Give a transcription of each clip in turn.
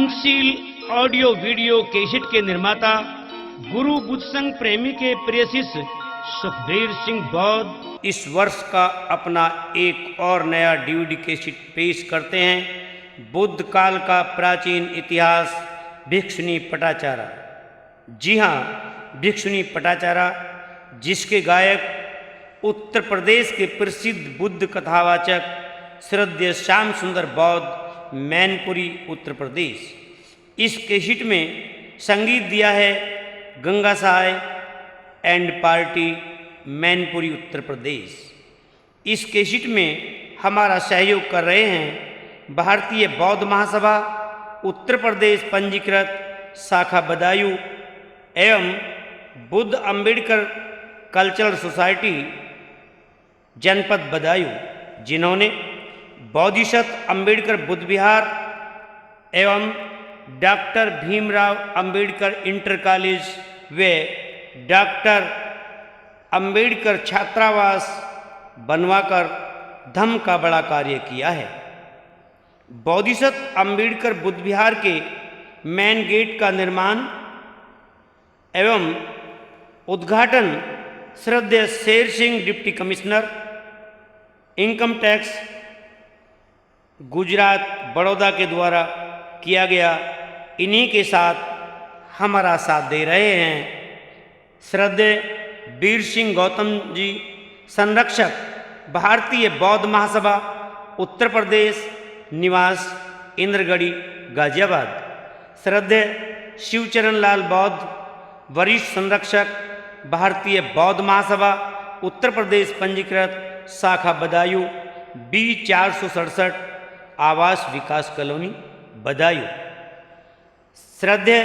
मनशील audio video cassette के निर्माता गुरु बुद्ध संघ प्रेमी के प्रिय शिष्य सुखदेव सिंह बौद्ध इस वर्ष का अपना एक और नया डीवीडी कैसेट पेश करते हैं। बुद्ध काल का प्राचीन इतिहास, भिक्षुनी पटाचारा। जी हाँ, भिक्षुनी पटाचारा, जिसके गायक उत्तर प्रदेश के प्रसिद्ध बुद्ध कथावाचक श्रद्धेय श्याम सुंदर बौद्ध, मैनपुरी उत्तर प्रदेश। इस कैसेट में संगीत दिया है गंगा सहाय एंड पार्टी, मैनपुरी उत्तर प्रदेश। इस कैसेट में हमारा सहयोग कर रहे हैं भारतीय बौद्ध महासभा उत्तर प्रदेश पंजीकृत शाखा बदायूं एवं बुद्ध अम्बेडकर कल्चरल सोसाइटी जनपद बदायूं, जिन्होंने बोधिसत्व अम्बेडकर बुद्ध विहार एवं doctor Bhimrao Ambedkar inter college व डॉक्टर अंबेडकर छात्रावास बनवाकर धम्म का बड़ा कार्य किया है। बोधिसत्व अंबेडकर बुद्ध विहार के मेन गेट का निर्माण एवं उद्घाटन श्रद्धेय Sher Singh deputy commissioner income tax Gujarat Baroda के द्वारा किया गया। इन्हीं के साथ हमारा साथ दे रहे हैं श्रद्धेय वीर सिंह गौतम जी, संरक्षक भारतीय बौद्ध महासभा उत्तर प्रदेश, निवास इंद्रगढ़ी गाजियाबाद। श्रद्धेय शिवचरण लाल बौद्ध, वरिष्ठ संरक्षक भारतीय बौद्ध महासभा उत्तर प्रदेश पंजीकृत शाखा बदायूं, B 467 आवास विकास कॉलोनी बदायूं। श्रद्धेय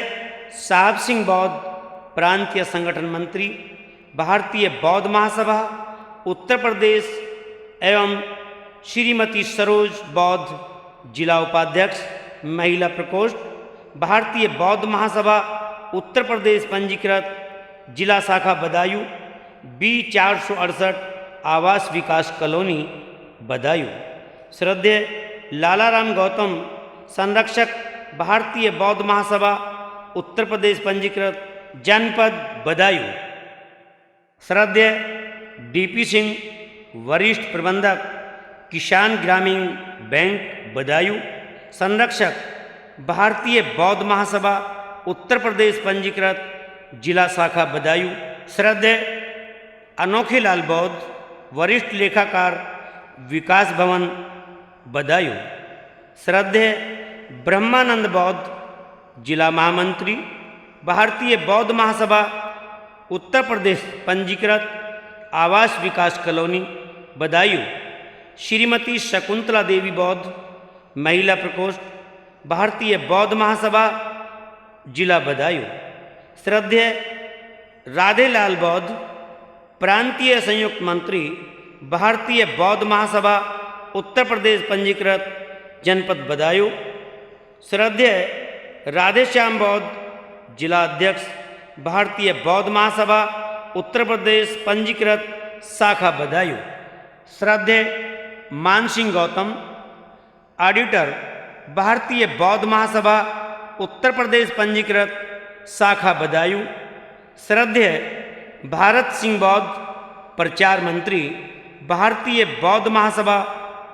साहब सिंह बौद्ध, प्रांतीय संगठन मंत्री भारतीय बौद्ध महासभा उत्तर प्रदेश एवं श्रीमती सरोज बौद्ध, जिला उपाध्यक्ष महिला प्रकोष्ठ भारतीय बौद्ध महासभा उत्तर प्रदेश पंजीकृत जिला शाखा बदायूं, B 468 आवास विकास कॉलोनी बदायूं। श्रद्धेय लालाराम गौतम, संरक्षक भारतीय बौद्ध महासभा उत्तर प्रदेश पंजीकृत जनपद बदायूं। श्रद्धेय DP सिंह, वरिष्ठ प्रबंधक किसान ग्रामीण बैंक बदायूं, संरक्षक भारतीय बौद्ध महासभा उत्तर प्रदेश पंजीकृत जिला शाखा बदायूं। श्रद्धेय अनोखे लाल बौद्ध, वरिष्ठ लेखाकार विकास भवन बदायूं। श्रद्धेय ब्रह्मानंद बौद्ध, जिला महामंत्री भारतीय बौद्ध महासभा उत्तर प्रदेश पंजीकृत आवास विकास कॉलोनी बदायूं। श्रीमती शकुंतला देवी बौद्ध, महिला प्रकोष्ठ भारतीय बौद्ध महासभा जिला बदायूं। श्रद्धेय राधेलाल बौद्ध, प्रांतीय संयुक्त मंत्री भारतीय बौद्ध महासभा उत्तर प्रदेश पंजीकृत जनपद बदायूं। श्रद्धेय राधेश्याम बौद्ध, जिला अध्यक्ष भारतीय बौद्ध महासभा उत्तर प्रदेश पंजीकृत शाखा बदायूं। श्रद्धेय मानसिंह गौतम, ऑडिटर भारतीय बौद्ध महासभा उत्तर प्रदेश पंजीकृत शाखा बदायूं। श्रद्धेय भारत सिंह बौद्ध, प्रचार मंत्री भारतीय बौद्ध महासभा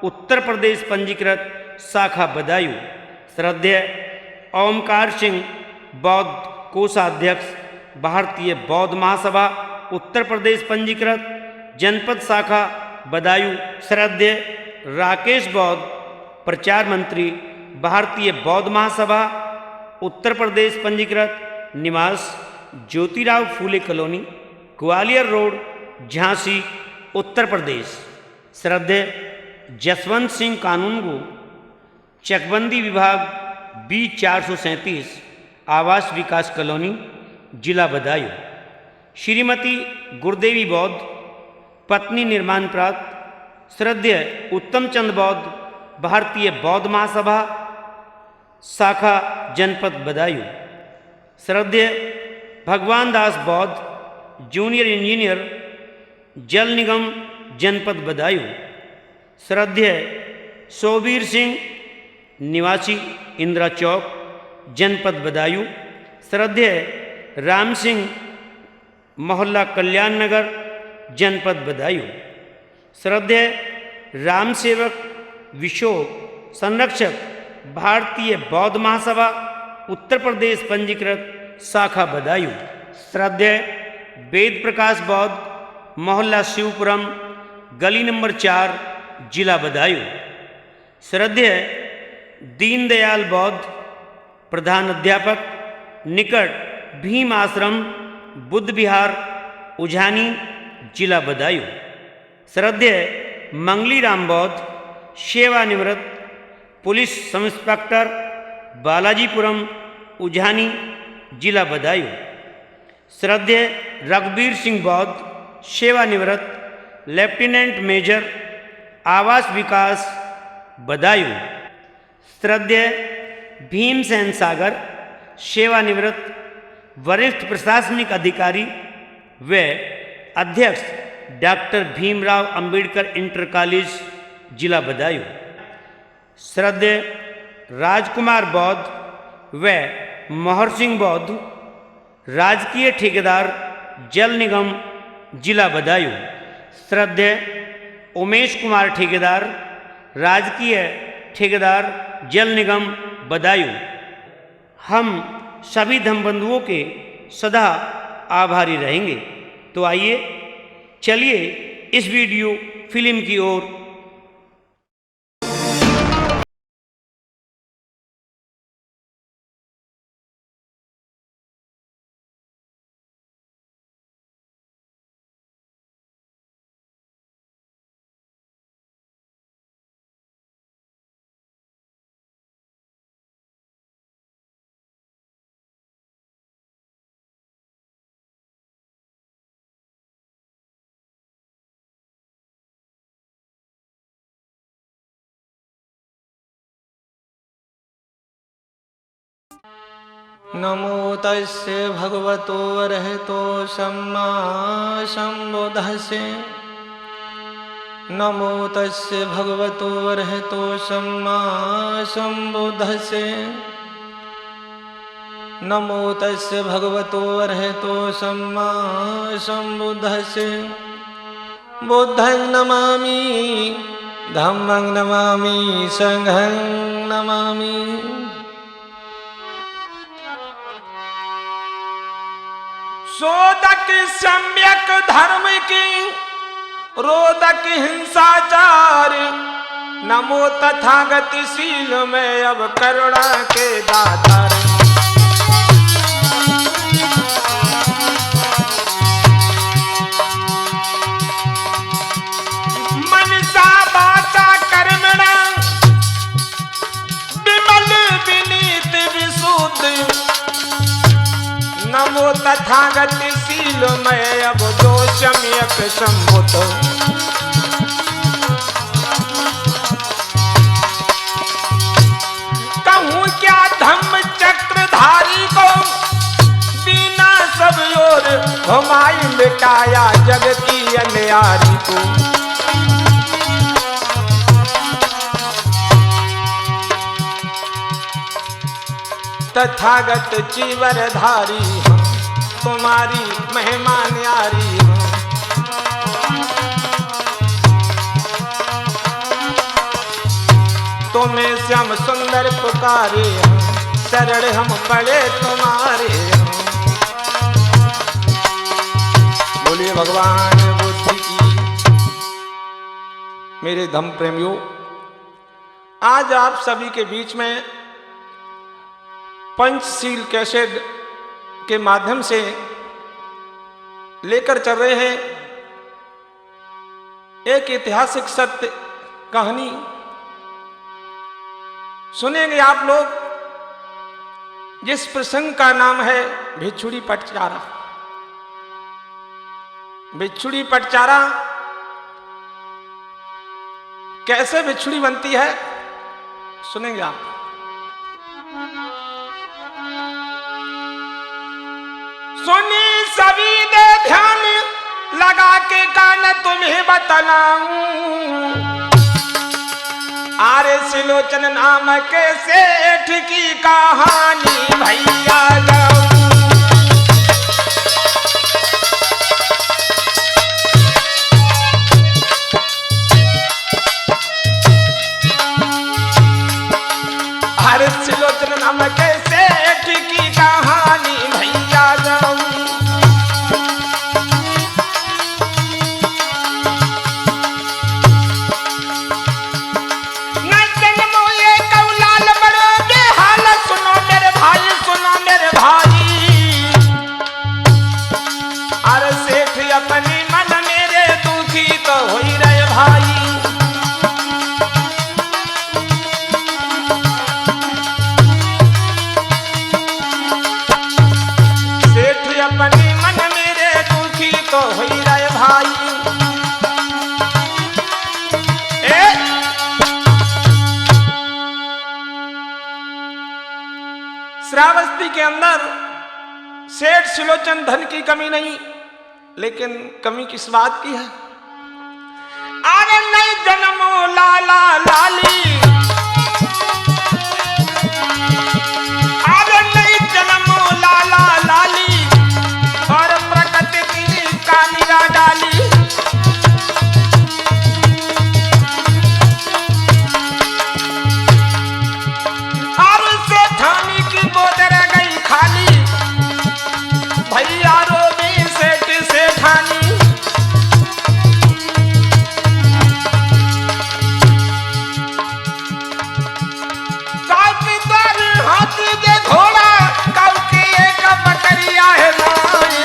उत्तर प्रदेश पंजीकृत शाखा बदायूं। श्रद्धेय ओमकार सिंह बौद्ध, कोषाध्यक्ष भारतीय बौद्ध महासभा उत्तर प्रदेश पंजीकृत जनपद शाखा बदायूं। श्रद्धेय राकेश बौद्ध, प्रचार मंत्री भारतीय बौद्ध महासभा उत्तर प्रदेश पंजीकृत, निवास ज्योतिराव फूले कॉलोनी ग्वालियर रोड, झांसी उत्तर प्रदेश। श्रद्धेय जसवंत सिंह कानूनगो, चकबंदी विभाग B 437 आवास विकास कॉलोनी जिला बदायूं। श्रीमती गुरदेवी बौद्ध, पत्नी निर्माण प्राप्त। श्रद्धेय उत्तम चंद बौद्ध, भारतीय बौद्ध महासभा शाखा जनपद बदायूं। श्रद्धेय भगवान दास बौद्ध, जूनियर इंजीनियर जल निगम जनपद बदायूं। श्रद्धेय सोबीर सिंह, निवासी इंदिरा चौक जनपद बदायूं। श्रद्धेय राम सिंह, मोहल्ला कल्याण नगर, जनपद बदायूं। श्रद्धेय राम सेवक विशो, संरक्षक, भारतीय बौद्ध महासभा, उत्तर प्रदेश पंजीकृत, शाखा बदायूं। श्रद्धेय वेद प्रकाश बौद्ध, मोहल्ला शिवपुरम, गली नंबर 4, जिला बदायूं। श्रद्धेय दीनदयाल बौद्ध, प्रधान अध्यापक, निकट भीम आश्रम, बुद्ध विहार, उझानी, जिला बदायूं। श्रद्धेय मंगली राम बौद्ध, सेवानिवृत्त, पुलिस सब इंस्पेक्टर, बालाजीपुरम, उझानी, जिला बदायूं। श्रद्धेय रघुवीर सिंह बौद्ध, सेवानिवृत्त, लेफ्टिनेंट मेजर, आवास विकास, बदायूं। श्रद्धेय भीमसेन सागर, सेवानिवृत्त, वरिष्ठ प्रशासनिक अधिकारी व अध्यक्ष, doctor Bhimrao Ambedkar inter college, जिला बदायूं। श्रद्धेय राजकुमार बौद्ध व मोहर सिंह बौद्ध, राजकीय ठेकेदार, जल निगम, जिला बदायूं। श्रद्धेय उमेश कुमार ठेकेदार, राजकीय ठेकेदार, जल निगम, बदायूं। हम सभी धर्मबंधुओं के सदा आभारी रहेंगे। तो आइए चलिए इस वीडियो फिल्म की ओर। नमो तस्य भगवतो अरहतो सम्मा सम्बुद्धस्य। नमो तस्य भगवतो अरहतो सम्मा सम्बुद्धस्य। नमो तस्य भगवतो अरहतो सम्मा सम्बुद्धस्य। बुद्धं नमामि, धम्मं नमामि, संघं नमामि। शोधक सम्यक धर्म की, रोधक हिंसाचार। नमो तथागतशील में अब करुणा के दातार। मनसा वाचा कर्मणा विमल विनीत विशुद्ध। नमो तथागतशील मैं अब दोषम्यक संबुद्ध। कहूँ क्या धम्म चक्रधारी को, बिना सब ओर घुमाई मिटाया जग की अन्यारी को। तथागत चीवरधारी हूँ, तुम्हारी महिमा न्यारी हूँ। तुम्हें श्याम सुंदर पुकारे हूँ, शरण हम पड़े तुम्हारे हूँ। बोलिए भगवान बुद्ध की। मेरे धम्म प्रेमियों, आज आप सभी के बीच में पंचशील कैसेट के माध्यम से लेकर चल रहे हैं एक ऐतिहासिक सत्य कहानी। सुनेंगे आप लोग, जिस प्रसंग का नाम है भिक्षुड़ी पटचारा। भिक्षुड़ी पटचारा कैसे भिक्षुड़ी बनती है, सुनेंगे आप। सुनी सभी दे ध्यान लगा के कान तुम्हें बतलाऊं। आरे सिलोचन नाम के सेठ की कहानी भैया गाऊं। हर सिलोचन नाम के सेठ की कहानी भैया गाऊं। अपनी मन मेरे दुखी तो हो ही रहे भाई। सेठ अपनी मन मेरे दुखी तो हो ही रहे भाई। श्रावस्ती के अंदर सेठ सिलोचन धन की कमी नहीं, लेकिन कमी किस बात की है? अरे नहीं जन्मो लाला लाली, अरे नहीं जन्मो लाला लाली, और प्रकृति की कानिया डाली। और सेठानी की गोद रह गई खाली, भैया रोबी सेठानी। काऊ की द्वार हाथी के घोड़ा, काऊ की एक बकरिया है नाई।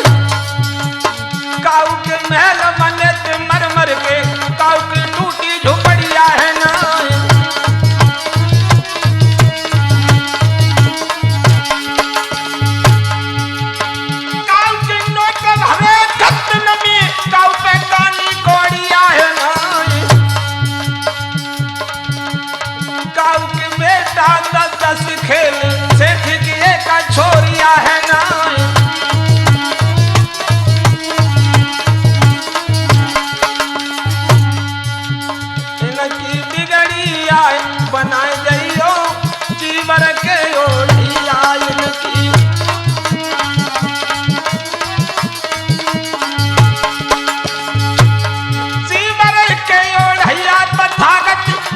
काऊ के महल बने थे मर मर के, काऊ की टूटी झोपड़िया है नाई। काऊ पे कानी कोड़िया है नाई। काऊ के बेटा 10-10 खेल सेठ की एक छोरिया है नाई। इनकी बिगड़ी आए बनाए जाइयो जीवर के ओढ़िया। इनकी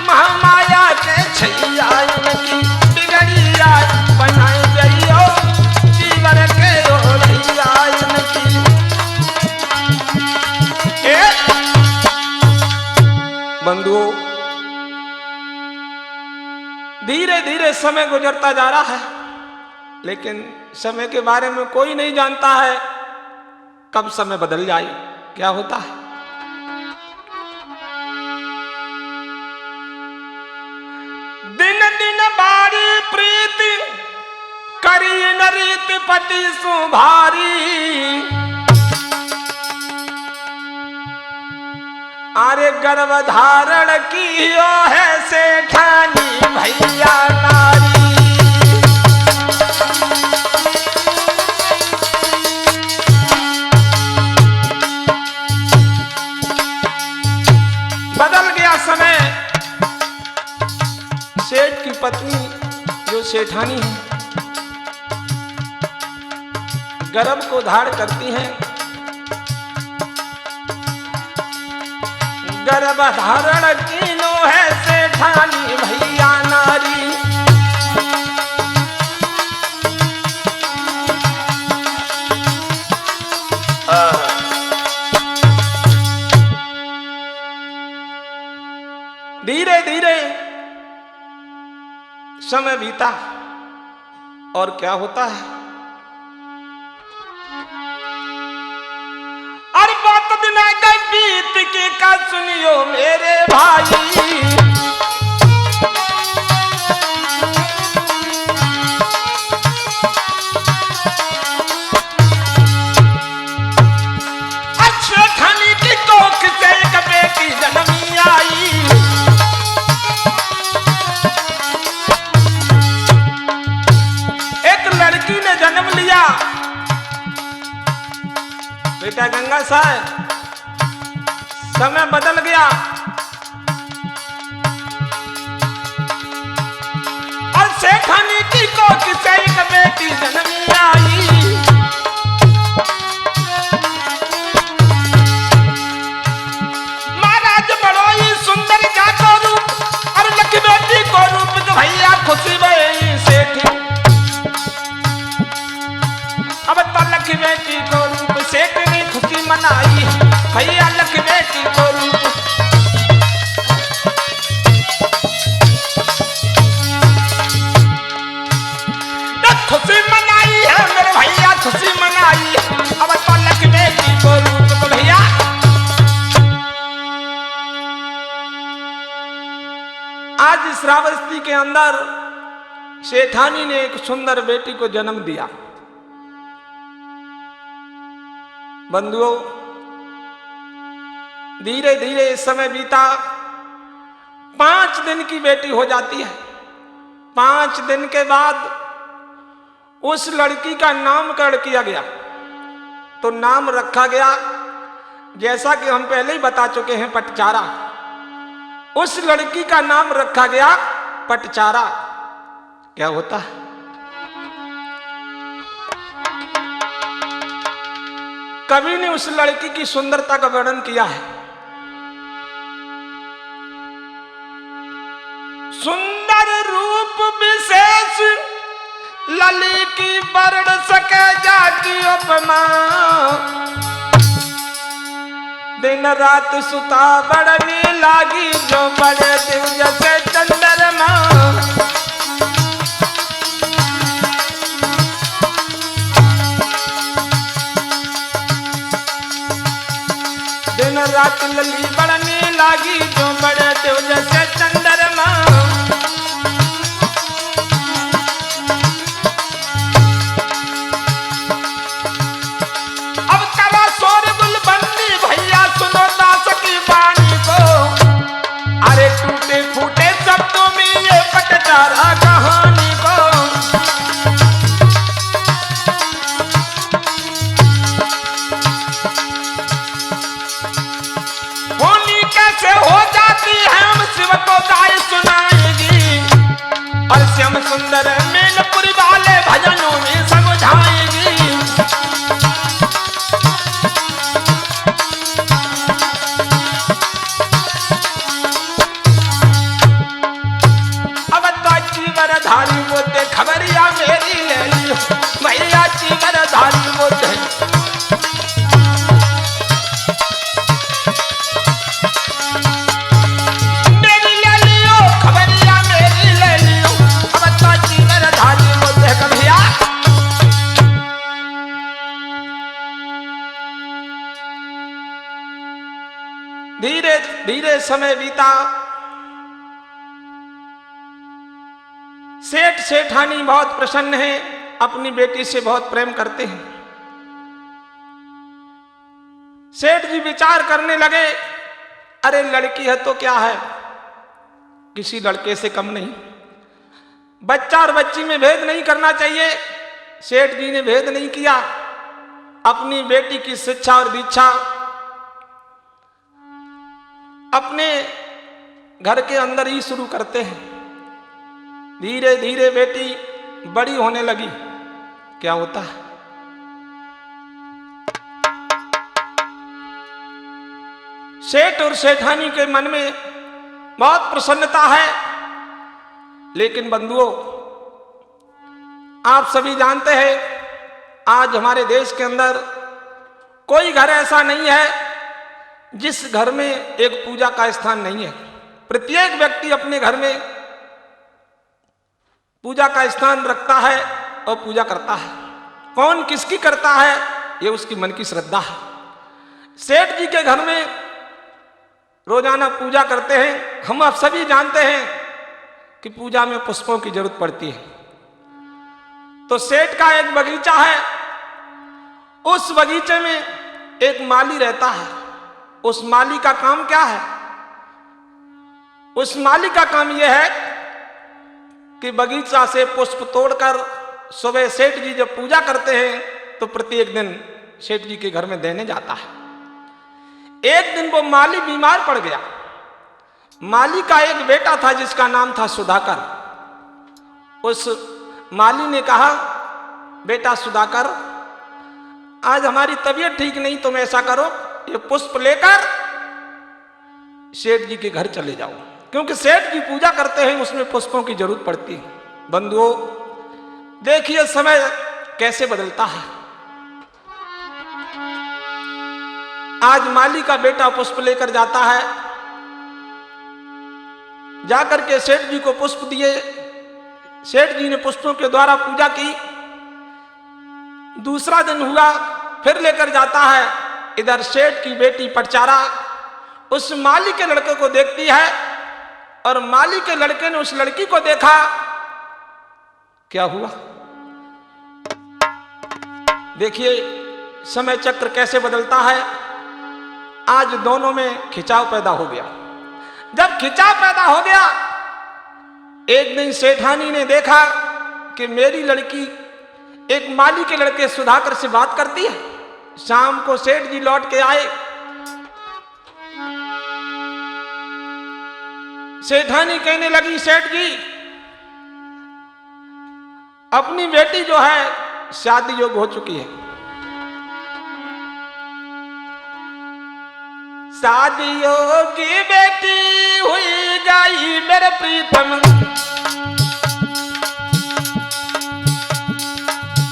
महामाया के छैया, इनकी बिगड़िया बनाए जाइयो जीवन के ओढ़िया। इनकी बंधुओं, धीरे धीरे समय गुजरता जा रहा है, लेकिन समय के बारे में कोई नहीं जानता है कब समय बदल जाए, क्या होता है। दिन दिन बारी प्रीति करी न रीति पति सुभारी। अरे गर्भ धारण की है सेठानी भैया नारी। बदल गया समय। सेठ की पत्नी जो सेठानी है, गर्भ को धारण करती हैं। गर्भ धारण कीनो है सेठानी भैया नारी। धीरे धीरे समय बीता और क्या होता है। अरे बहुत दिन गए बीत के का सुनियो मेरे भाई। अच्छे खानी की कोख से एक बेटी जन्मी आई। लड़की ने जन्म लिया, बेटा गंगा साहब। समय बदल गया। बेटी जन्मी आई। महाराज बड़ो ही सुंदर जातो रूप, और लख बेटी को रूप जो भैया खुशी भई सेठ। अब तो लख बेटी को रूप सेठ ने खुशी मनाई, भैया लख बेटी को रूप। खुशी मनाई है मेरे भैया, खुशी मनाई। अब तो लख बेटी को रूप तो भैया। आज श्रावस्ती के अंदर सेठानी ने एक सुंदर बेटी को जन्म दिया। बंधुओं, धीरे धीरे समय बीता, 5 दिन की बेटी हो जाती है। 5 दिन के बाद उस लड़की का नामकरण किया गया। तो नाम रखा गया, जैसा कि हम पहले ही बता चुके हैं, पटचारा। उस लड़की का नाम रखा गया पटचारा। क्या होता है? कवि ने उस लड़की की सुंदरता का वर्णन किया है। सुंदर रूप विशेष लली की बरड़ सके जाती उपमा, दिन रात सुता बड़नी लागी जो बड़े दिव जैसे चंद्रमा। दिन रात लली बड़नी लागी जो बड़े दिव जैसे चंद्रमा। कहानी को होनी कैसे हो जाती है, हम शिव को गाय सुनाएगी, और श्याम सुंदर मैनपुरी वाले भजनों में समझाएगी। धारी बोते खबरिया मेरी ले लियो भैया, चीगर धारी बोते मेरी ले लियो, खबरिया मेरी ले लियो। अब तो चीगर धारी बोते भैया। धीरे धीरे समय बीता। सेठ सेठानी बहुत प्रसन्न है, अपनी बेटी से बहुत प्रेम करते हैं। सेठ जी विचार करने लगे, अरे लड़की है तो क्या है, किसी लड़के से कम नहीं। बच्चा और बच्ची में भेद नहीं करना चाहिए। सेठ जी ने भेद नहीं किया, अपनी बेटी की शिक्षा और दीक्षा अपने घर के अंदर ही शुरू करते हैं। धीरे धीरे बेटी बड़ी होने लगी। क्या होता है? सेठ और सेठानी के मन में बहुत प्रसन्नता है। लेकिन बंधुओं, आप सभी जानते हैं, आज हमारे देश के अंदर कोई घर ऐसा नहीं है जिस घर में एक पूजा का स्थान नहीं है। प्रत्येक व्यक्ति अपने घर में पूजा का स्थान रखता है और पूजा करता है। कौन किसकी करता है, ये उसकी मन की श्रद्धा है। सेठ जी के घर में रोजाना पूजा करते हैं। हम आप सभी जानते हैं कि पूजा में पुष्पों की जरूरत पड़ती है। तो सेठ का एक बगीचा है, उस बगीचे में एक माली रहता है। उस माली का काम क्या है? उस माली का काम यह है कि बगीचा से पुष्प तोड़कर सुबह सेठ जी जब पूजा करते हैं तो प्रत्येक दिन सेठ जी के घर में देने जाता है। एक दिन वो माली बीमार पड़ गया। माली का एक बेटा था जिसका नाम था सुधाकर। उस माली ने कहा बेटा सुधाकर, आज हमारी तबीयत ठीक नहीं, तुम ऐसा करो ये पुष्प लेकर सेठ जी के घर चले जाओ, क्योंकि सेठ जी पूजा करते हैं, उसमें पुष्पों की जरूरत पड़ती है। बंधुओं, देखिए समय कैसे बदलता है। आज माली का बेटा पुष्प लेकर जाता है, जाकर के सेठ जी को पुष्प दिए। सेठ जी ने पुष्पों के द्वारा पूजा की। दूसरा दिन हुआ, फिर लेकर जाता है। इधर सेठ की बेटी पटचारा उस माली के लड़के को देखती है, और माली के लड़के ने उस लड़की को देखा। क्या हुआ? देखिए समय चक्र कैसे बदलता है। आज दोनों में खिंचाव पैदा हो गया। जब खिंचाव पैदा हो गया, एक दिन सेठानी ने देखा कि मेरी लड़की एक माली के लड़के सुधाकर से बात करती है। शाम को सेठ जी लौट के आए। सेठानी कहने लगी, सेठ जी अपनी बेटी जो है शादी योग्य हो चुकी है। शादियों की बेटी हुई गई मेरे प्रीतम,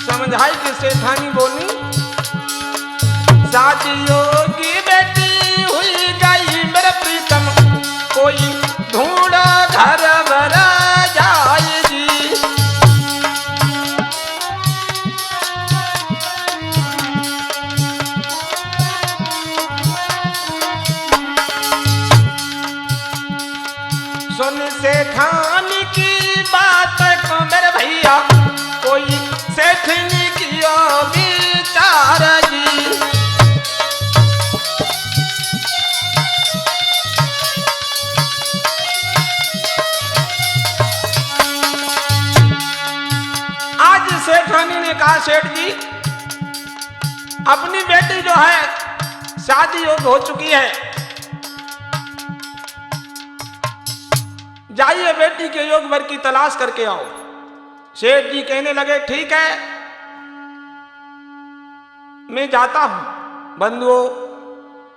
समझाई कि सेठानी बोली, शादियों की बेटी हुई गई मेरे प्रीतम, कोई ढूंढा घर भरा जाएगी। सुन सेठानी की बात को मेरे भैया, कोई सेठनी की विचार जी। आज सेठानी ने कहा, सेठ जी अपनी बेटी जो है शादी योग्य हो चुकी है, जाइए बेटी के योग वर की तलाश करके आओ। सेठ जी कहने लगे, ठीक है मैं जाता हूं। बंधुओं,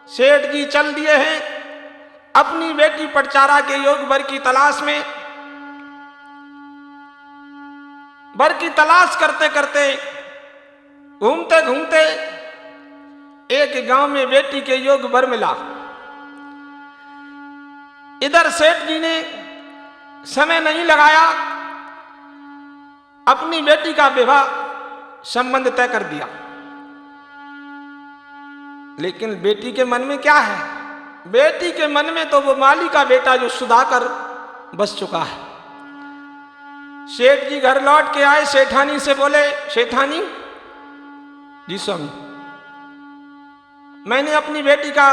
सेठ जी चल दिए हैं अपनी बेटी पटचारा के योग वर की तलाश में। वर की तलाश करते करते, घूमते घूमते एक गांव में बेटी के योग वर मिला। इधर सेठ जी ने समय नहीं लगाया, अपनी बेटी का विवाह संबंध तय कर दिया। लेकिन बेटी के मन में क्या है? बेटी के मन में तो वो माली का बेटा जो सुधाकर बस चुका है। सेठ जी घर लौट के आए, सेठानी से बोले, सेठानी जी स्वामी, मैंने अपनी बेटी का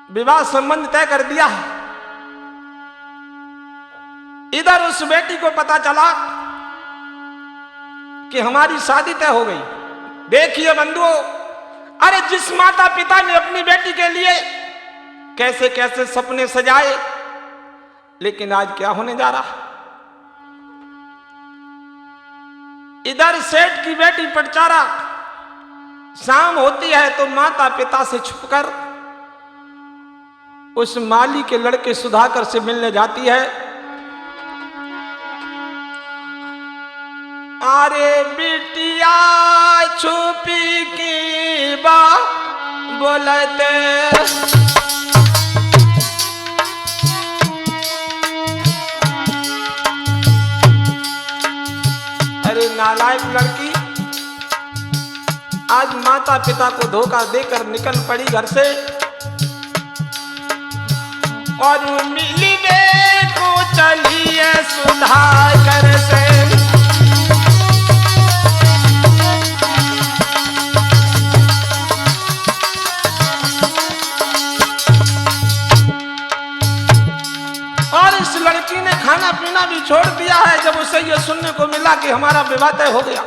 विवाह संबंध तय कर दिया है। इधर उस बेटी को पता चला कि हमारी शादी तय हो गई। देखिए बंधुओं, अरे जिस माता पिता ने अपनी बेटी के लिए कैसे कैसे सपने सजाए, लेकिन आज क्या होने जा रहा। इधर सेठ की बेटी पटचारा शाम होती है तो माता पिता से छुपकर उस माली के लड़के सुधाकर से मिलने जाती है। अरे बिटिया छुपी की बा बोलते, अरे नालायक लड़की, आज माता पिता को धोखा देकर निकल पड़ी घर से, और मिलने को चली है सुधाकर से। लड़की ने खाना पीना भी छोड़ दिया है जब उसे यह सुनने को मिला कि हमारा विवाह तय हो गया।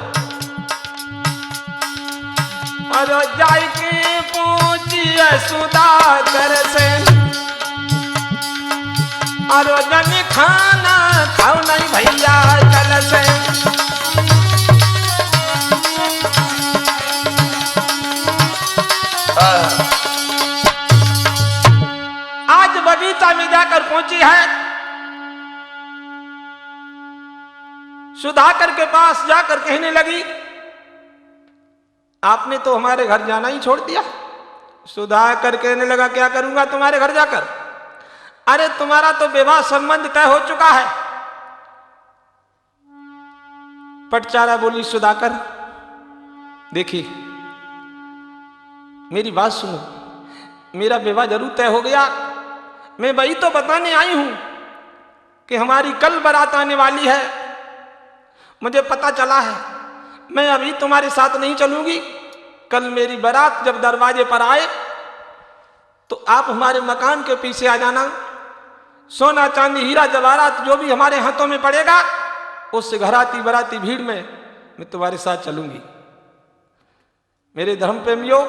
और जाई के पहुंची सुधाकर से, और जन खाना खाओ नहीं भैया कल से। आज बगीचा में जाकर पहुंची है, सुधाकर के पास जाकर कहने लगी, आपने तो हमारे घर जाना ही छोड़ दिया। सुधाकर कहने लगा, क्या करूंगा तुम्हारे घर जाकर? अरे तुम्हारा तो विवाह संबंध तय हो चुका है। पटचारा बोली, सुधाकर देखिए मेरी बात सुनो, मेरा विवाह जरूर तय हो गया। मैं वही तो बताने आई हूं कि हमारी कल बारात आने वाली है। मुझे पता चला है, मैं अभी तुम्हारे साथ नहीं चलूंगी। कल मेरी बारात जब दरवाजे पर आए तो आप हमारे मकान के पीछे आ जाना। सोना चांदी हीरा जवाहरात जो भी हमारे हाथों में पड़ेगा, उस घराती बराती भीड़ में मैं तुम्हारे साथ चलूंगी। मेरे धर्म प्रेमियों,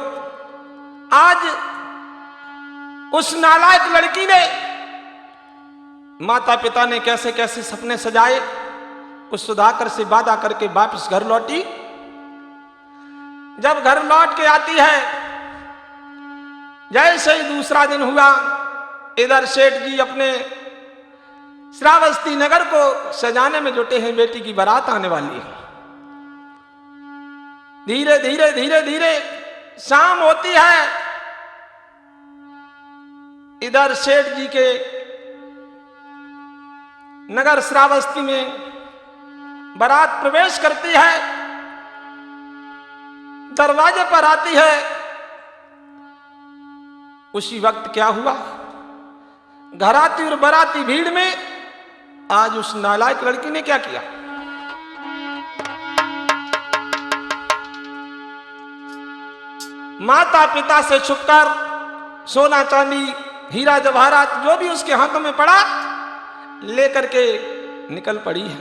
आज उस नालायक लड़की ने, माता पिता ने कैसे कैसे सपने सजाए, उस सुधाकर से वादा करके वापस घर लौटी। जब घर लौट के आती है, जैसे ही दूसरा दिन हुआ, इधर सेठ जी अपने श्रावस्ती नगर को सजाने में जुटे हैं। बेटी की बारात आने वाली है। धीरे धीरे धीरे धीरे शाम होती है। इधर सेठ जी के नगर श्रावस्ती में बारात प्रवेश करती है, दरवाजे पर आती है। उसी वक्त क्या हुआ, घराती और बाराती भीड़ में आज उस नालायक लड़की ने क्या किया। माता पिता से छुपकर सोना चांदी हीरा जवाहरात जो भी उसके हाथों में पड़ा लेकर के निकल पड़ी है।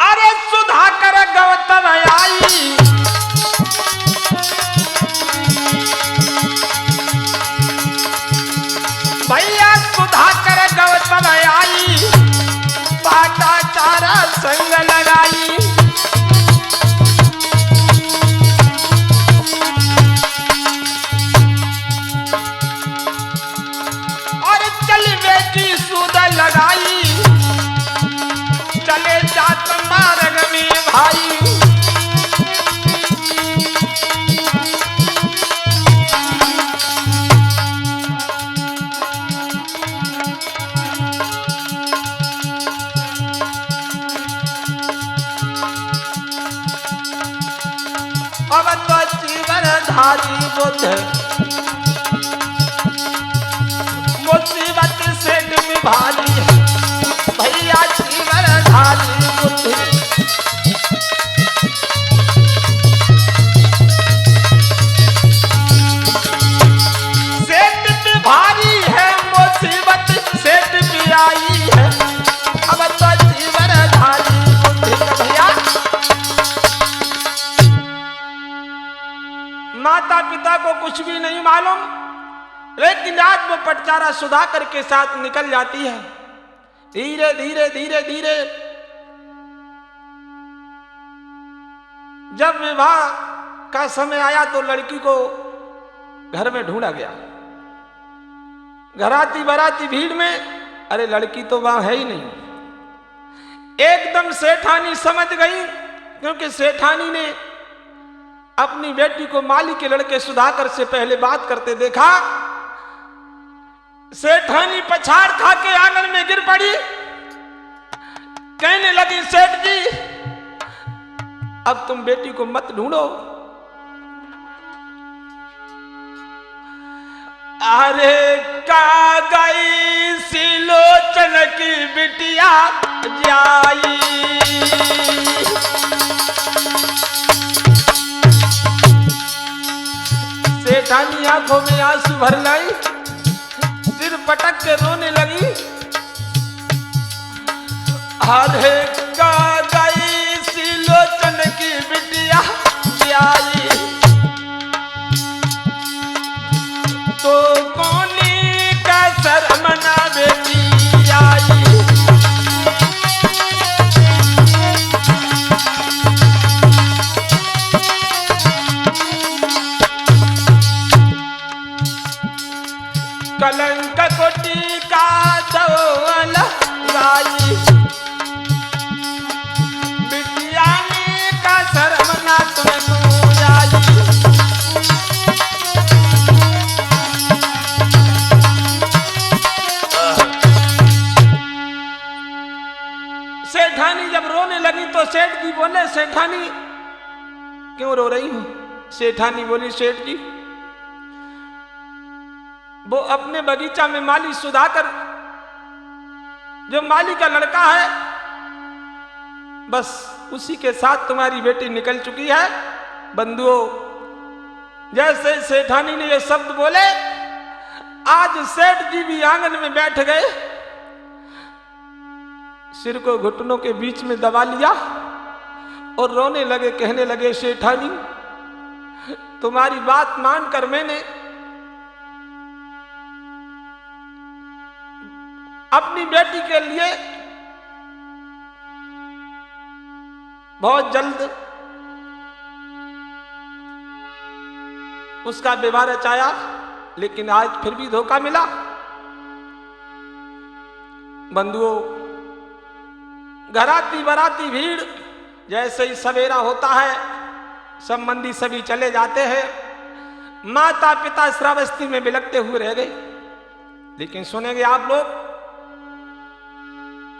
अरे सुधाकर गौतम आई, भैया सुधाकर गौतम आई, पाटा चारा संग लगाई। और चलवे की सूद लगाई, चले जात मार्ग में भाई। अब तो जीवन धारी बुद्ध मुसीबत से भारी, भैया जीवन धारी बुद्ध। सेठ पे भारी है मुसीबत, सेठ भी आई है। अब तो जीवन धारी बुद्ध। भैया माता पिता को कुछ भी नहीं मालूम, लेकिन आज वो पटचारा सुधाकर के साथ निकल जाती है। धीरे धीरे धीरे धीरे जब विवाह का समय आया तो लड़की को घर में ढूंढा गया। घराती बाराती भीड़ में, अरे लड़की तो वहां है ही नहीं। एकदम सेठानी समझ गई, क्योंकि सेठानी ने अपनी बेटी को माली के लड़के सुधाकर से पहले बात करते देखा। सेठानी पछाड़ खा के आंगन में गिर पड़ी, कहने लगी, सेठ जी अब तुम बेटी को मत ढूंढो। अरे का गई सिलोचन की बिटिया जाई, सेठानी आंखों में आंसू भर लाई, सिर पटक के रोने लगी। अरे का गई सिलोचन की बिटिया आई, तो कौनी का शर्मना बेटी आई। कलंक कोटि का दौल गाई, बिटिया में का शर्म ना तुमको आई। सेठानी जब रोने लगी तो सेठ जी बोले, सेठानी क्यों रो रही हो? सेठानी बोली, सेठ जी वो अपने बगीचा में माली सुधाकर, जो माली का लड़का है, बस उसी के साथ तुम्हारी बेटी निकल चुकी है। बंधुओं, जैसे सेठानी ने ये शब्द बोले, आज सेठ जी भी आंगन में बैठ गए, सिर को घुटनों के बीच में दबा लिया और रोने लगे, कहने लगे, सेठानी तुम्हारी बात मानकर मैंने अपनी बेटी के लिए बहुत जल्द उसका विवाह रचाया, लेकिन आज फिर भी धोखा मिला। बंधुओं, घराती बराती भीड़, जैसे ही सवेरा होता है संबंधी सभी चले जाते हैं, माता पिता श्रावस्ती में बिलखते हुए रह गए। लेकिन सुनेंगे आप लोग,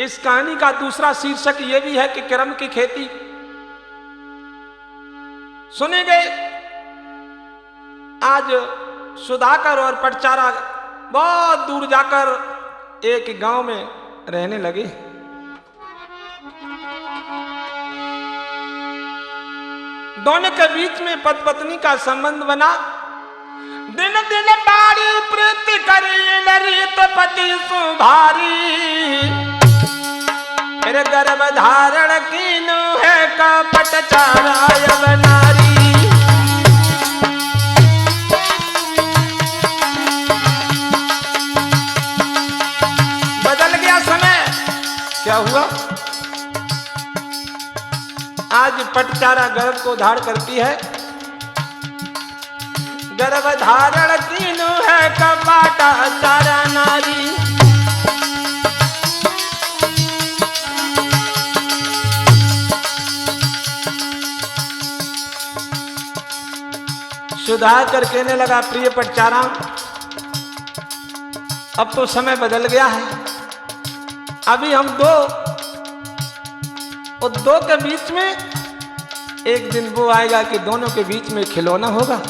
इस कहानी का दूसरा शीर्षक यह भी है कि कर्म की खेती। सुनेंगे आज सुधाकर और पटचारा बहुत दूर जाकर एक गांव में रहने लगे। दोनों के बीच में पति पत्नी का संबंध बना। दिन दिन बारी प्रीति करी नरीत पति सुभारी, फिर गर्भ धारण कीनु है कपट चारायब नारी। बदल गया समय। क्या हुआ? आज पटचारा गर्भ को धारण करती है। गर्भ धारण कीनु है कपाटा चारा नारी। सुधाकर कहने लगा, प्रिय पटचारा अब तो समय बदल गया है, अभी हम दो और दो के बीच में एक दिन वो आएगा कि दोनों के बीच में खिलौना होगा।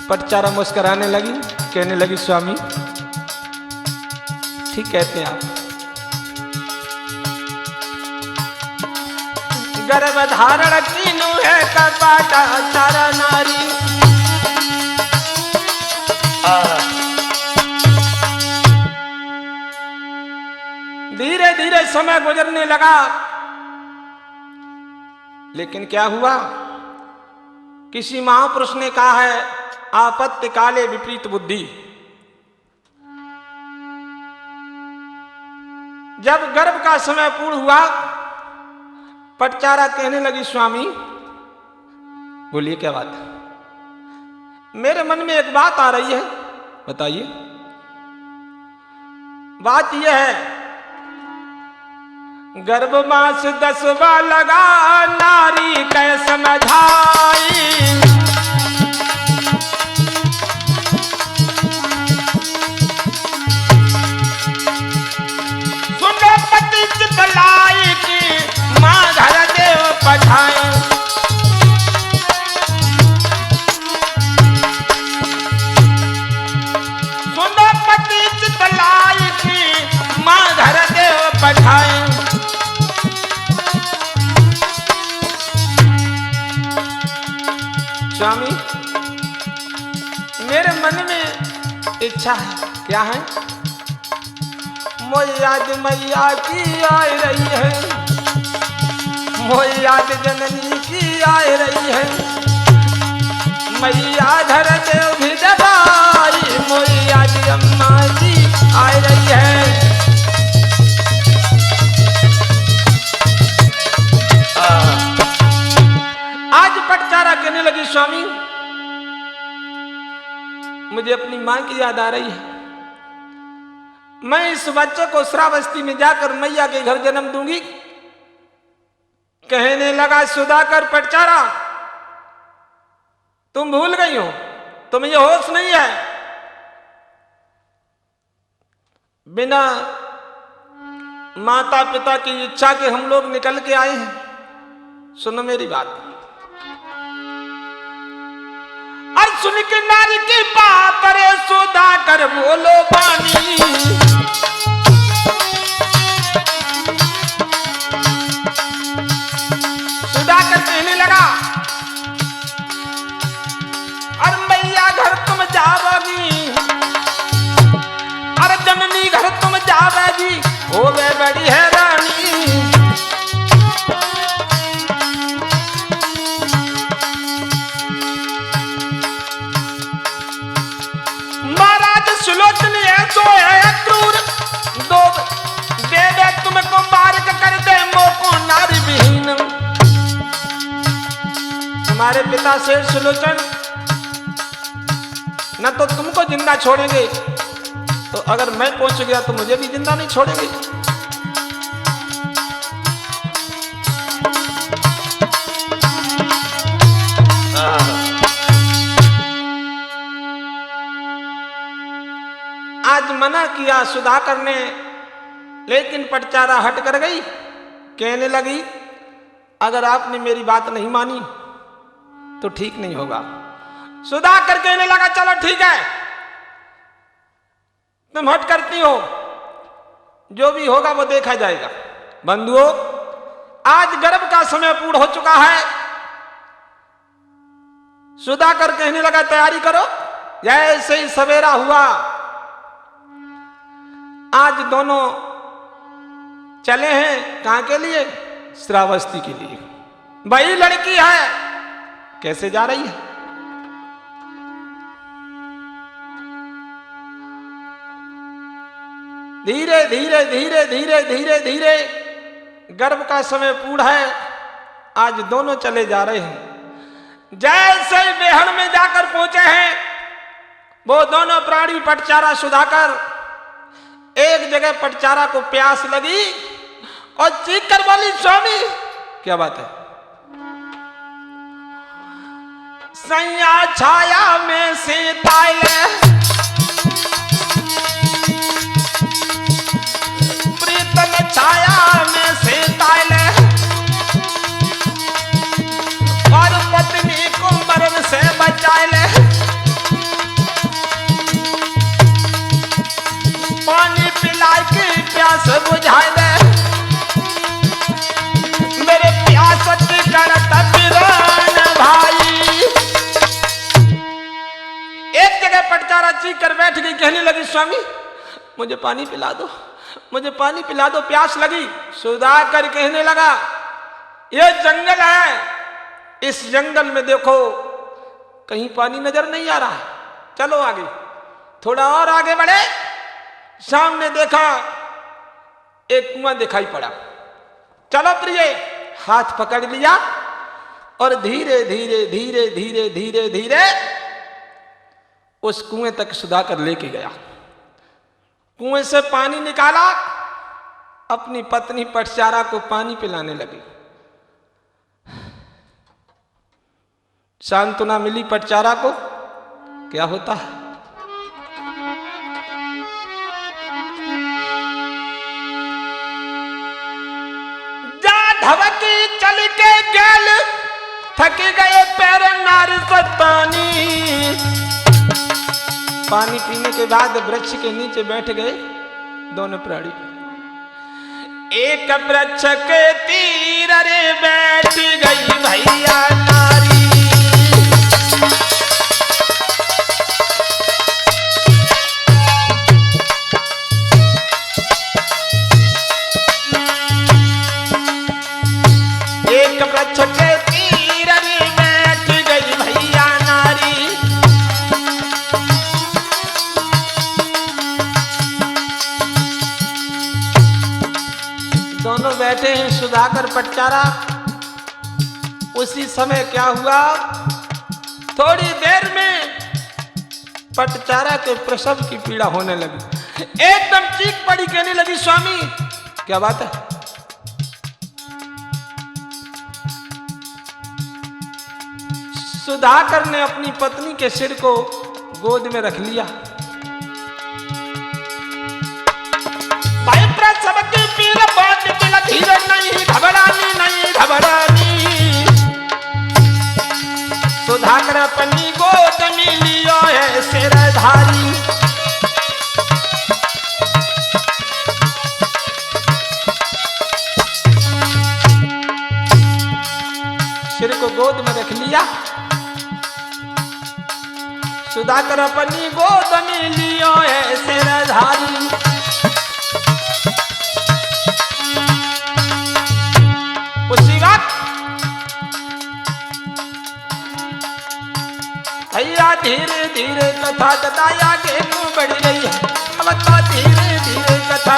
पटचारा मुस्कुराने लगी, कहने लगी, स्वामी ठीक कहते हैं आप। गर्भ धारण कीनु है कपाटा चारा नारी। धीरे धीरे समय गुजरने लगा, लेकिन क्या हुआ? किसी महापुरुष ने कहा है, आपत्ति काले विपरीत बुद्धि। जब गर्भ का समय पूर्ण हुआ, पटचारा कहने लगी, स्वामी बोलिए क्या बात है? मेरे मन में एक बात आ रही है, बताइए। बात यह है, गर्भ मास 10वां लगा, नारी कै समझाई। सुनो पति चितलाई की मां घर देव पठाई। सुनो पति चितलाई की मां घर देव पठाई। स्वामी मेरे मन में इच्छा है। क्या है? मोई याद मैया की आ रही है, मोई याद जननी की आ रही है। मैया धर देव भी दबाई, मोई याद अम्मा की आ रही है। आज पटचारा कहने लगी, स्वामी मुझे अपनी मां की याद आ रही है। मैं इस बच्चे को श्रावस्ती में जाकर मैया के घर जन्म दूंगी। कहने लगा सुधाकर पटचारा, तुम भूल गई हो, तुम्हें ये होश नहीं है। बिना माता पिता की इच्छा के हम लोग निकल के आए हैं। सुनो मेरी बात। और सुन के नारी की बात, अरे सुधाकर बोलो पानी। सुधाकर कहने लगा, और मैया घर तुम जाओगी, और जननी घर तुम जाओगी, होवे बड़ी हैरानी। महाराज सुलोचन ऐसो है क्रूर, दो देवे तुमको मार्ग कर दे मोको नारी विहीन। तुम्हारे पिता शेर सुलोचन न तो तुमको जिंदा छोड़ेंगे, तो अगर मैं पहुंच गया तो मुझे भी जिंदा नहीं छोड़ेंगे। आज मना किया सुधाकर ने, लेकिन पटचारा हट कर गई। कहने लगी, अगर आपने मेरी बात नहीं मानी तो ठीक नहीं होगा। सुधाकर कहने लगा, चलो ठीक है, तुम हट करती हो, जो भी होगा वो देखा जाएगा। बंधुओं, आज गर्भ का समय पूर्ण हो चुका है। सुधाकर कहने लगा, तैयारी करो। जैसे ही सवेरा हुआ, आज दोनों चले हैं कहां के लिए? श्रावस्ती के लिए। वही लड़की है, कैसे जा रही है? धीरे धीरे धीरे धीरे धीरे धीरे गर्भ का समय पूर्ण है। आज दोनों चले जा रहे हैं। जैसे बेहड़ में जाकर पहुंचे हैं, वो दोनों प्राणी पटचारा सुधाकर, एक जगह पटचारा को प्यास लगी और चीख कर बोली, स्वामी। क्या बात है? सैया छाया में से ताइले, प्रीतम छाया में से ताइले, और पत्नी को मरण से बचाइले। पानी पिलाए के प्यास बुझाए दे, मेरे प्यास की करत पिरान भाई। एक जगह पटचारा चीख कर बैठ गई, कहने लगी, स्वामी मुझे पानी पिला दो, मुझे पानी पिला दो, प्यास लगी। सुधाकर कहने लगा, ये जंगल है, इस जंगल में देखो कहीं पानी नजर नहीं आ रहा है, चलो आगे। थोड़ा और आगे बढ़े, सामने देखा एक कुआं दिखाई पड़ा। चलो प्रिय, हाथ पकड़ लिया और धीरे धीरे धीरे धीरे धीरे धीरे उस कुएं तक सुधाकर लेके गया। कुएं से पानी निकाला, अपनी पत्नी पटचारा को पानी पिलाने लगी। सांत्वना मिली पटचारा को। क्या होता है? धवकी चल के गल, थक गए पैर नारी सतानी। पानी पीने के बाद वृक्ष के नीचे बैठ गए दोनों प्राणी। एक वृक्ष के तीर रे बैठ गई भैया नारी। एक वृक्ष के तीर रे बैठ गई भैया नारी। दोनों बैठे हैं सुधाकर पटचारा। उसी समय क्या हुआ, थोड़ी देर में पटचारा के प्रसव की पीड़ा होने लगी। एकदम चीख पड़ी, कहने लगी स्वामी क्या बात है? सुधाकर ने अपनी पत्नी के सिर को गोद में रख लिया। भाई प्रसव की पीर बात दिल धीरे नहीं घबरानी, नहीं घबरानी। सुधाकर अपनी गोद में लिया है सिरधारी। सिर को गोद में रख लिया। सुधाकर अपनी गोद में लियो है सिरधारी। उसी वक्त भैया धीरे धीरे कथा बताया के बढ़ गई है। अब तो धीरे धीरे कथा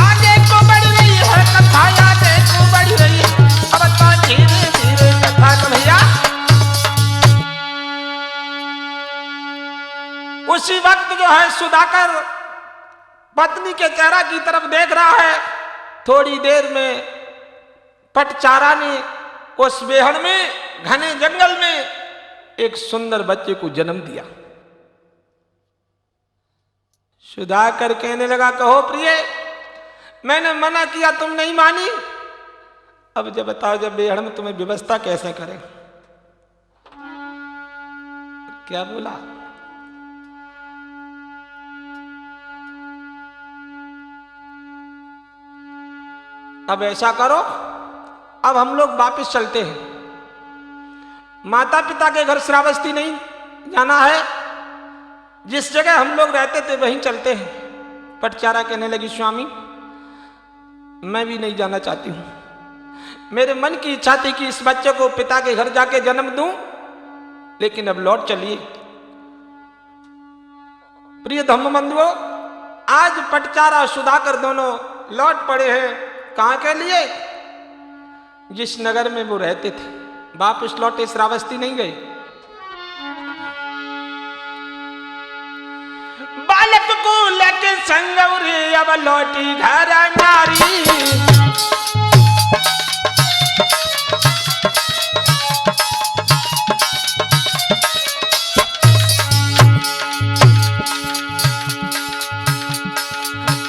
आगे को बढ़ रही है, कथा आगे को बढ़ रही है। अब तो धीरे धीरे कथा भैया। उसी वक्त जो है सुधाकर पत्नी के चेहरा की तरफ देख रहा है। थोड़ी देर में पटचारा ने उस बेहड़ में, घने जंगल में एक सुंदर बच्चे को जन्म दिया। सुधाकर कहने लगा कहो प्रिय, मैंने मना किया तुम नहीं मानी। अब जब बताओ, जब बेहड़ में तुम्हें व्यवस्था कैसे करें? क्या बोला? अब ऐसा करो, अब हम लोग वापस चलते हैं। माता पिता के घर श्रावस्ती नहीं जाना है, जिस जगह हम लोग रहते थे वहीं चलते हैं। पटचारा कहने लगी स्वामी मैं भी नहीं जाना चाहती हूं। मेरे मन की इच्छा थी कि इस बच्चे को पिता के घर जाके जन्म दूं, लेकिन अब लौट चलिए। प्रिय धम्मबंधुओं, आज पटचारा सुधाकर दोनों लौट पड़े हैं। कहां के लिए? जिस नगर में वो रहते थे। वापस लौटे, श्रावस्ती नहीं गए। बालक को लेके संगौरी अब लौटी घर नारी।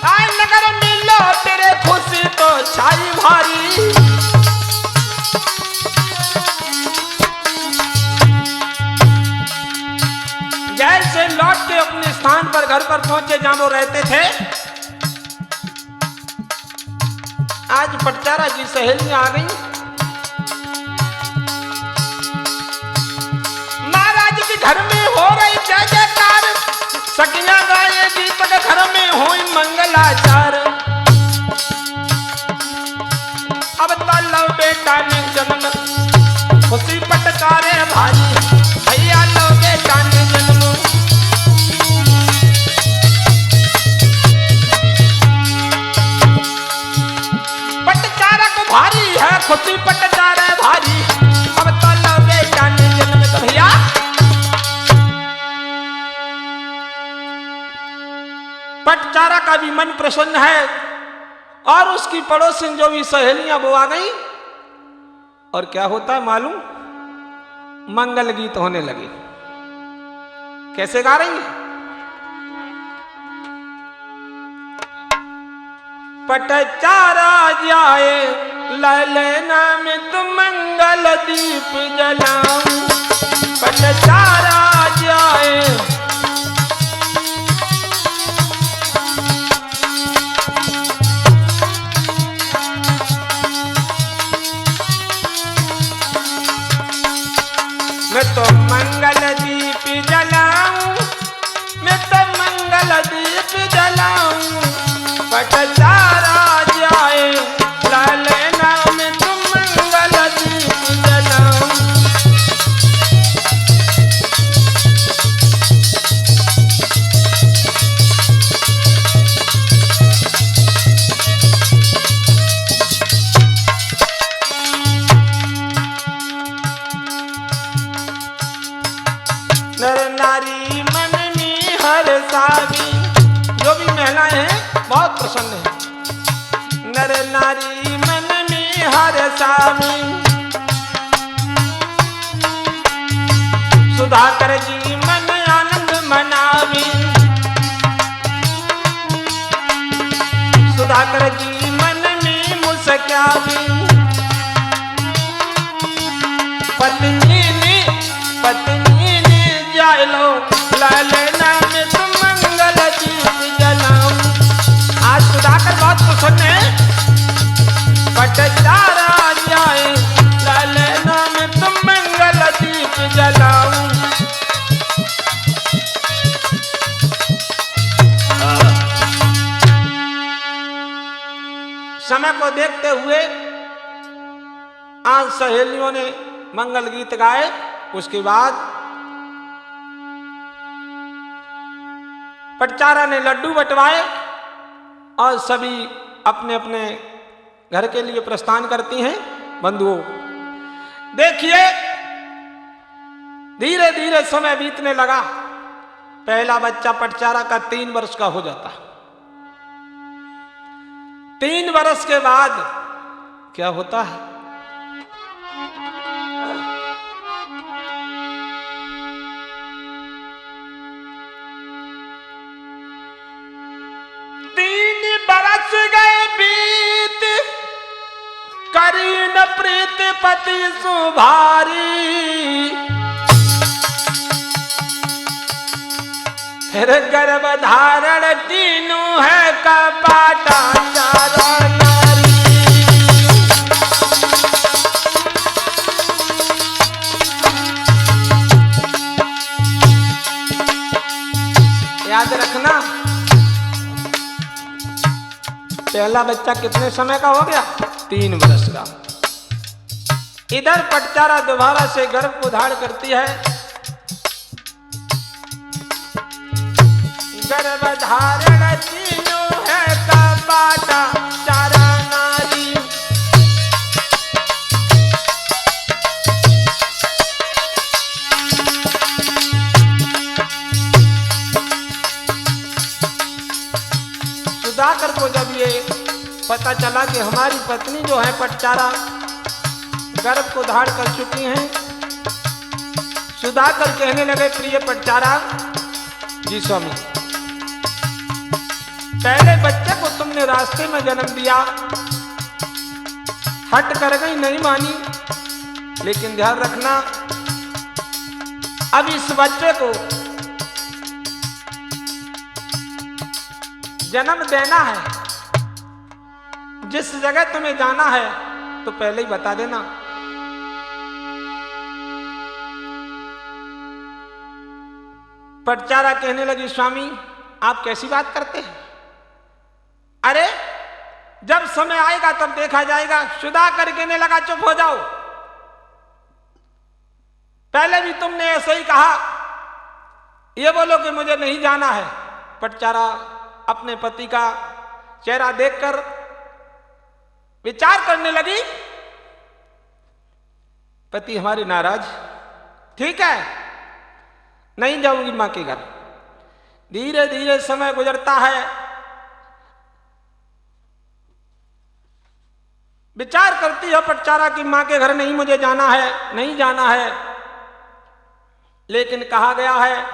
आए नगर में लो तेरे खुशी तो छाई भारी। जैसे लौट के अपने स्थान पर, घर पर पहुंचे जहां वो रहते थे, आज पटचारा की सहेलियां आ गई। महाराज के घर में हो रही जय जयकार, सखियां गाये दीपक घर में हुई मंगलाचार। अब तो बेटा ने जन्म खुशी पटकारे भाई। भैया लो बेटा ने जन्म। पटचारा को भारी है खुशी पटचारा भारी। अब तो लो बेटा ने जन्म। तो भैया पटचारा का भी मन प्रसन्न है, और उसकी पड़ोसन जो भी सहेलियां वो आ गई। और क्या होता है मालूम? मंगल गीत होने लगे। कैसे गा रही हैं? पटचारा जाए ललना में तुम मंगल दीप जलाऊं। पटचारा जाए मैं तो मंगल दीप जलाऊं, मैं तो मंगल दीप जलाऊं। पटचारा जाए ललना में तुम मंगल दीप जलाऊं। नर नारी मन में हर सावी, जो भी महिलाएं हैं बहुत प्रसन्न है। नर नारी मन में हर सावी, सुधाकर जी मन आनंद मनावी, सुधाकर जी मन में मुस्कावी। पत्नी ने जालो लालना में तुम मंगल दीप जलाओ। आज सुधाकर बहुत प्रसन्न है। पटचारा जाए लालना में तुम मंगल दीप जलाओ। समय को देखते हुए आज सहेलियों ने मंगल गीत गाए। उसके बाद पटचारा ने लड्डू बंटवाए और सभी अपने अपने घर के लिए प्रस्थान करती हैं। बंधुओं देखिए, धीरे धीरे समय बीतने लगा। पहला बच्चा पटचारा का 3 वर्ष का हो जाता। 3 वर्ष के बाद क्या होता है? बरस गए बीत, करी न प्रीत पति सुभारी। फिर गर्भ धारण तीनों है कपाटा चारा नारी। याद रखना, पहला बच्चा कितने समय का हो गया? 3 वर्ष का। इधर पटचारा दोबारा से गर्भ को धारण करती है। गर्भ धारण तीनों है कपाटा चारा नारी। सुधाकर को जब ये पता चला कि हमारी पत्नी जो है पटचारा गर्भ को धारण कर चुकी हैं, सुधाकर कहने लगे, प्रिय पटचारा जी स्वामी, पहले बच्चे को तुमने रास्ते में जन्म दिया, हट कर गई, नहीं मानी, लेकिन ध्यान रखना अब इस बच्चे को जन्म देना है। जिस जगह तुम्हें जाना है तो पहले ही बता देना। पटचारा कहने लगी, स्वामी आप कैसी बात करते हैं? अरे जब समय आएगा तब देखा जाएगा। सुधाकर कहने लगा, चुप हो जाओ, पहले भी तुमने ऐसे ही कहा, ये बोलो कि मुझे नहीं जाना है। पटचारा अपने पति का चेहरा देखकर विचार करने लगी, पति हमारे नाराज, ठीक है नहीं जाऊंगी मां के घर। धीरे धीरे समय गुजरता है। विचार करती है पटचारा की मां के घर नहीं मुझे जाना है, नहीं जाना है, लेकिन कहा गया है